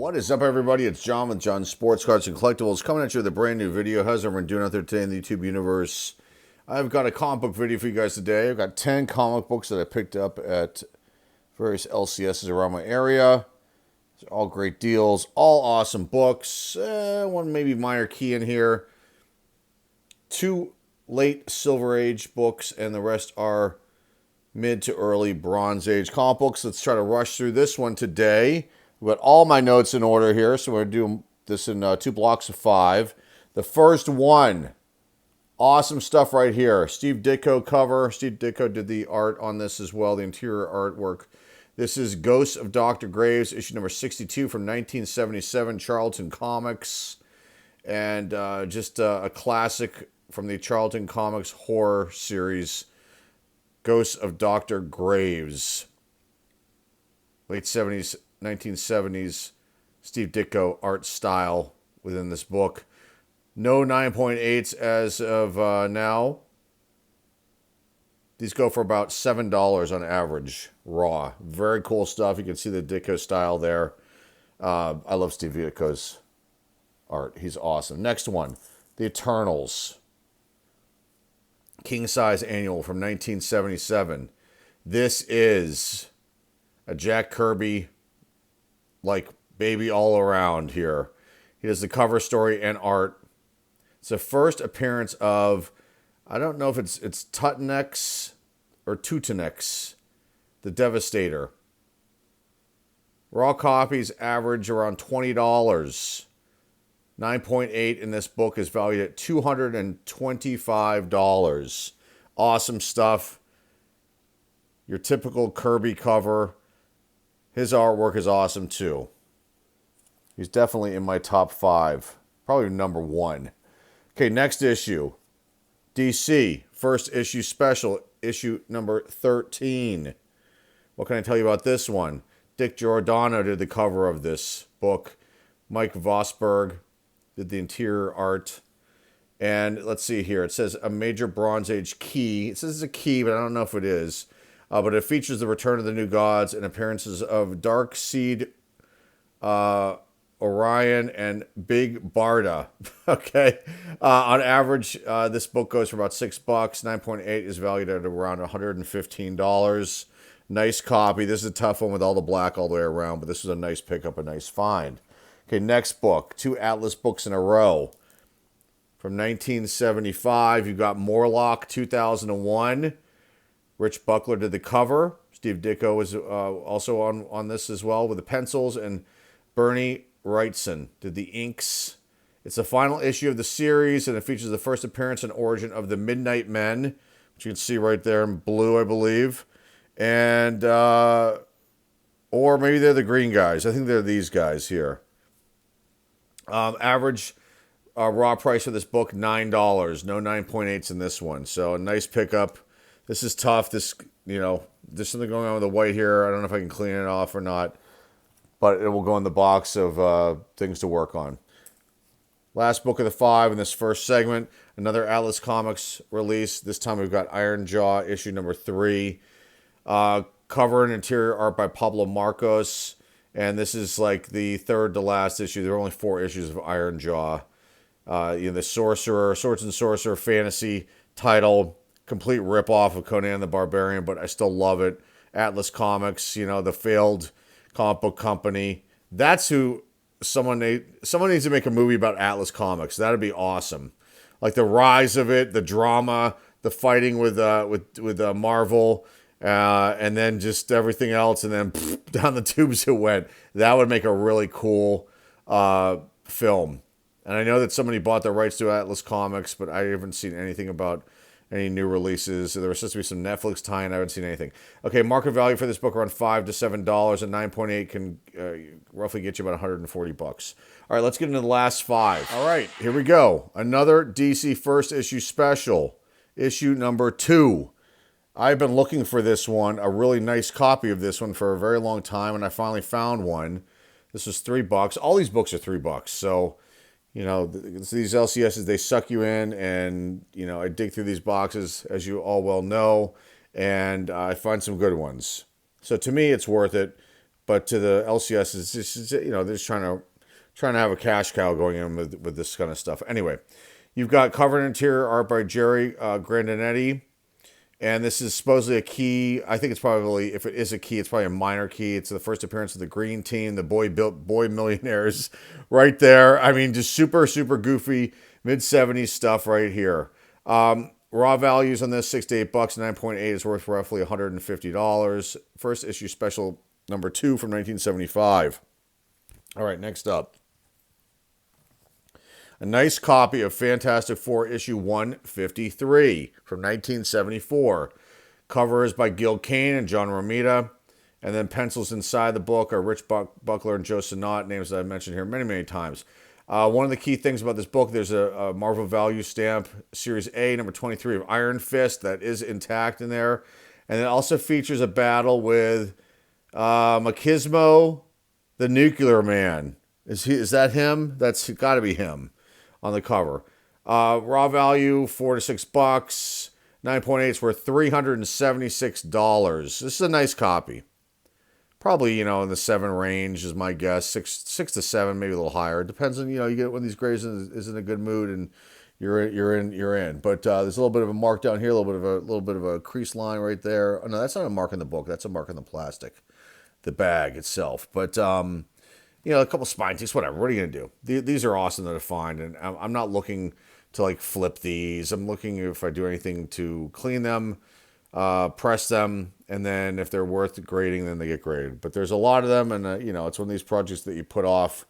What is up, everybody? It's John with John Sports Cards and Collectibles coming at you with a brand new video. How's everyone doing out there today in the YouTube universe? I've got a comic book video for you guys today. I've got 10 comic books that I picked up at various LCSs around my area. They're all great deals, all awesome books. One maybe minor key in here. 2 late Silver Age books, and the rest are mid to early Bronze Age comic books. Let's try to rush through this one today. We've got all my notes in order here, so we're going to do this in 2 blocks of 5. The first one, awesome stuff right here. Steve Ditko cover. Steve Ditko did the art on this as well, the interior artwork. This is Ghosts of Dr. Graves, issue number 62 from 1977, Charlton Comics. And just a classic from the Charlton Comics horror series, Ghosts of Dr. Graves. Late 70s, 1970s, Steve Ditko art style within this book. No 9.8s as of now. These go for about $7 on average, raw. Very cool stuff. You can see the Ditko style there. I love Steve Ditko's art. He's awesome. Next one, The Eternals. King size annual from 1977. This is a Jack Kirby like baby all around here. He does the cover story and art. It's the first appearance of, I don't know if it's Tutanex or Tutanex, the Devastator. Raw copies average around $20. 9.8 in this book is valued at $225. Awesome stuff. Your typical Kirby cover. His artwork is awesome too. He's definitely in my top 5. Probably number 1. Okay, next issue. DC, first issue special, issue number 13. What can I tell you about this one? Dick Giordano did the cover of this book. Mike Vosberg did the interior art. And let's see here. It says a major Bronze Age key. It says it's a key, but I don't know if it is. But it features the return of the new gods and appearances of Darkseid, Orion, and Big Barda. Okay. On average, this book goes for about $6. 9.8 is valued at around $115. Nice copy. This is a tough one with all the black all the way around, but this was a nice pickup, a nice find. Okay, next book. 2 Atlas books in a row. From 1975, you've got Morlock, 2001. Rich Buckler did the cover. Steve Ditko was also on this as well with the pencils. And Bernie Wrightson did the inks. It's the final issue of the series, and it features the first appearance and origin of the Midnight Men, which you can see right there in blue, I believe. And, or maybe they're the green guys. I think they're these guys here. Average raw price for this book, $9. No 9.8s in this one. So a nice pickup. This is tough. This, there's something going on with the white here. I don't know if I can clean it off or not, but it will go in the box of things to work on. Last book of the 5 in this first segment, another Atlas Comics release. This time we've got Iron Jaw, issue number 3. Cover and interior art by Pablo Marcos. And this is like the third to last issue. There are only 4 issues of Iron Jaw. The Sorcerer, Swords and Sorcerer fantasy title. Complete ripoff of Conan the Barbarian, but I still love it. Atlas Comics, the failed comic book company. That's who someone needs to make a movie about Atlas Comics. That'd be awesome. Like the rise of it, the drama, the fighting with Marvel, and then just everything else, and then down the tubes it went. That would make a really cool film. And I know that somebody bought the rights to Atlas Comics, but I haven't seen anything about any new releases. There was supposed to be some Netflix tie-in. I haven't seen anything. Okay, market value for this book around $5 to $7, and 9.8 can roughly get you about $140. All right, let's get into the last 5. All right, here we go. Another DC first issue special, issue number 2. I've been looking for this one, a really nice copy of this one for a very long time, and I finally found one. This was $3. All these books are $3, so these LCSs, they suck you in, and, I dig through these boxes, as you all well know, and I find some good ones. So to me, it's worth it. but to the LCS, it's just, they're just trying to have a cash cow going in with this kind of stuff. Anyway, you've got cover and interior art by Jerry Grandinetti. And this is supposedly a key. I think it's probably, if it is a key, it's probably a minor key. It's the first appearance of the Green Team, the Boy Millionaires, right there. I mean, just super, super goofy mid-70s stuff right here. Raw values on this, $6 to $8. 9.8 is worth roughly $150. First issue special number 2 from 1975. All right, next up. A nice copy of Fantastic Four issue 153 from 1974. Cover is by Gil Kane and John Romita. And then pencils inside the book are Rich Buckler and Joe Sinnott, names that I've mentioned here many, many times. One of the key things about this book, there's a Marvel value stamp, Series A, number 23 of Iron Fist, that is intact in there. And it also features a battle with Machismo, the Nuclear Man. Is that him? That's got to be him on the cover. Raw value, $4 to $6. 9.8 is worth $376. This is a nice copy. Probably, in the 7 range is my guess. 6 to 7, maybe a little higher. It depends on, you get one of these grays is in a good mood and you're in. But there's a little bit of a mark down here, a little bit of a crease line right there. Oh, no, that's not a mark in the book. That's a mark in the plastic, the bag itself. But a couple spine ticks, whatever. What are you going to do? These are awesome to find, and I'm not looking to flip these. I'm looking if I do anything to clean them, press them, and then if they're worth grading, then they get graded. But there's a lot of them, and it's one of these projects that you put off,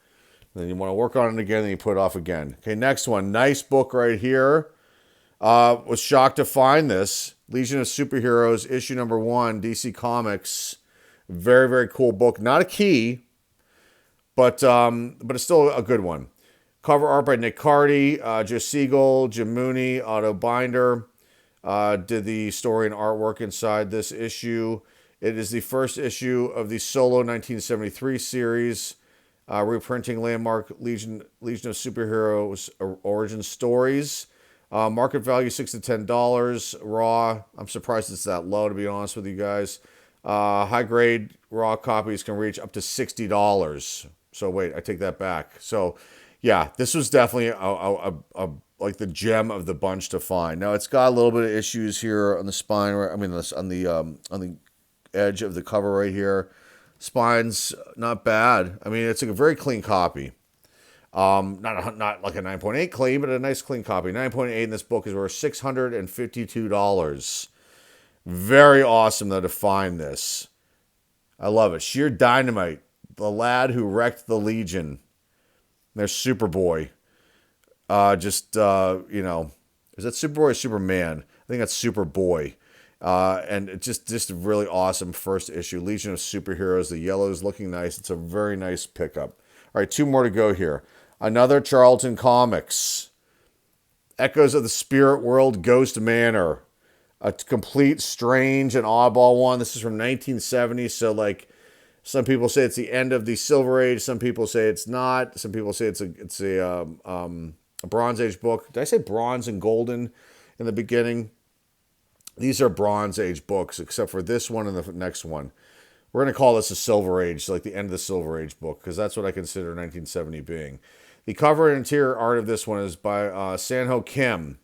and then you want to work on it again, and you put it off again. Okay, next one. Nice book right here. Was shocked to find this. Legion of Superheroes, issue number 1, DC Comics. Very, very cool book. Not a key, but it's still a good one. Cover art by Nick Cardy, Joe Siegel, Jim Mooney, Otto Binder did the story and artwork inside this issue. It is the first issue of the solo 1973 series, reprinting landmark Legion of Superheroes origin stories. Market value $6 to $10. Raw, I'm surprised it's that low, to be honest with you guys. High grade raw copies can reach up to $60. So wait, I take that back. So yeah, this was definitely a like the gem of the bunch to find. Now it's got a little bit of issues here on the spine, on the edge of the cover right here. Spine's not bad. I mean, it's a very clean copy. Not like a 9.8 clean, but a nice clean copy. 9.8 in this book is worth $652. Very awesome though to find this. I love it. Sheer Dynamite, the lad who wrecked the Legion. There's Superboy. Is that Superboy or Superman? I think that's Superboy. And it's just a really awesome first issue. Legion of Superheroes. The yellow is looking nice. It's a very nice pickup. All right, 2 more to go here. Another Charlton Comics. Echoes of the Spirit World, Ghost Manor. A complete strange and oddball one. This is from 1970, so some people say it's the end of the Silver Age. Some people say it's not. Some people say it's a Bronze Age book. Did I say bronze and golden in the beginning? These are Bronze Age books, except for this one and the next one. We're going to call this a Silver Age, like the end of the Silver Age book, because that's what I consider 1970 being. The cover and interior art of this one is by Sanho Kim,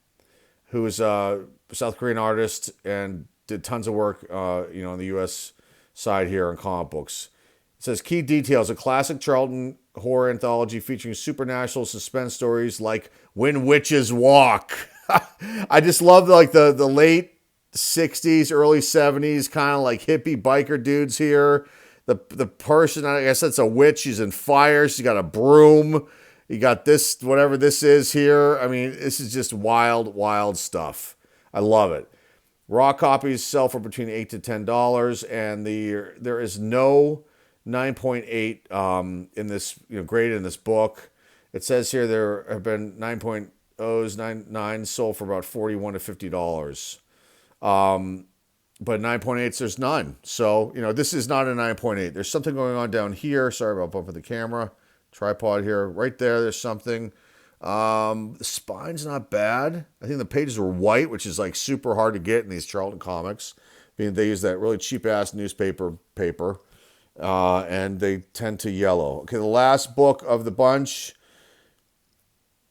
who is a South Korean artist and did tons of work, on the U.S. side here in comic books. It says, key details, a classic Charlton horror anthology featuring supernatural suspense stories like When Witches Walk. I just love the late 60s, early 70s, kind of like hippie biker dudes here. The person, I guess that's a witch. She's in fire. She's got a broom. You got this, whatever this is here. I mean, this is just wild, wild stuff. I love it. Raw copies sell for between $8 to $10, and there is no 9.8 in this, graded in this book. It says here there have been 9.0s, 9 sold for about $41 to $50. But 9.8s, there's none. So, this is not a 9.8. There's something going on down here. Sorry about bumping the camera. Tripod here. Right there, there's something. The spine's not bad. I think the pages were white, which is super hard to get in these Charlton comics. They use that really cheap-ass newspaper paper. and they tend to yellow. Okay, the last book of the bunch.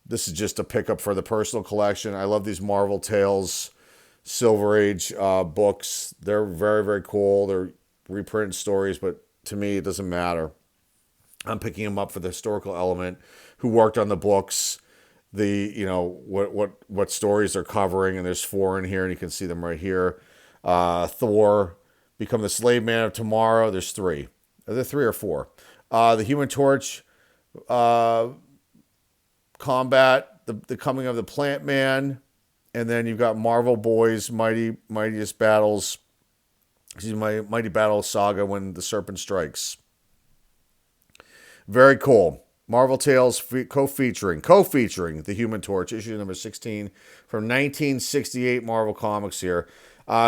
This is just a pickup for the personal collection. I love these Marvel Tales Silver Age books. They're very, very cool. They're reprinted stories, but to me, it doesn't matter. I'm picking them up for the historical element, who worked on the books, what stories they're covering, and there's 4 in here, and you can see them right here. Thor, Become the Slave Man of Tomorrow. There's 3. Are there 3 or 4? The Human Torch, Combat, the Coming of the Plant Man, and then you've got Marvel Boys, Mightiest Battles, Mighty Battle Saga, When the Serpent Strikes. Very cool. Marvel Tales co-featuring The Human Torch, issue number 16 from 1968 Marvel Comics here.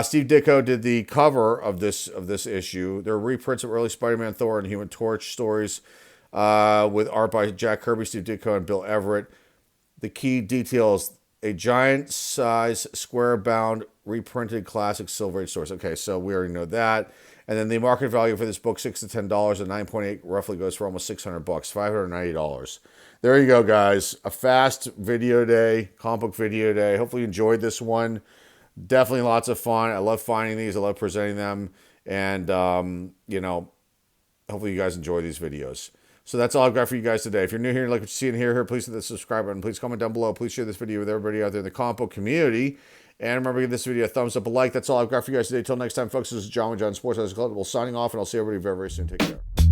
Steve Ditko did the cover of this issue. There are reprints of early Spider-Man, Thor, and Human Torch stories with art by Jack Kirby, Steve Ditko, and Bill Everett. The key details: a giant-size, square-bound, reprinted classic Silver Age stories. Okay, so we already know that. And then the market value for this book, $6 to $10, and 9.8 roughly goes for almost $600, $590. There you go, guys. A fast video day, comic book video day. Hopefully you enjoyed this one. Definitely lots of fun. I love finding these. I love presenting them. And, hopefully you guys enjoy these videos. So that's all I've got for you guys today. If you're new here and like what you see and hear, please hit the subscribe button. Please comment down below. Please share this video with everybody out there in the comic book community. And remember, give this video a thumbs up, a like. That's all I've got for you guys today. Till next time, folks, this is John with John Sports Collectible signing off, and I'll see everybody very, very soon. Take care.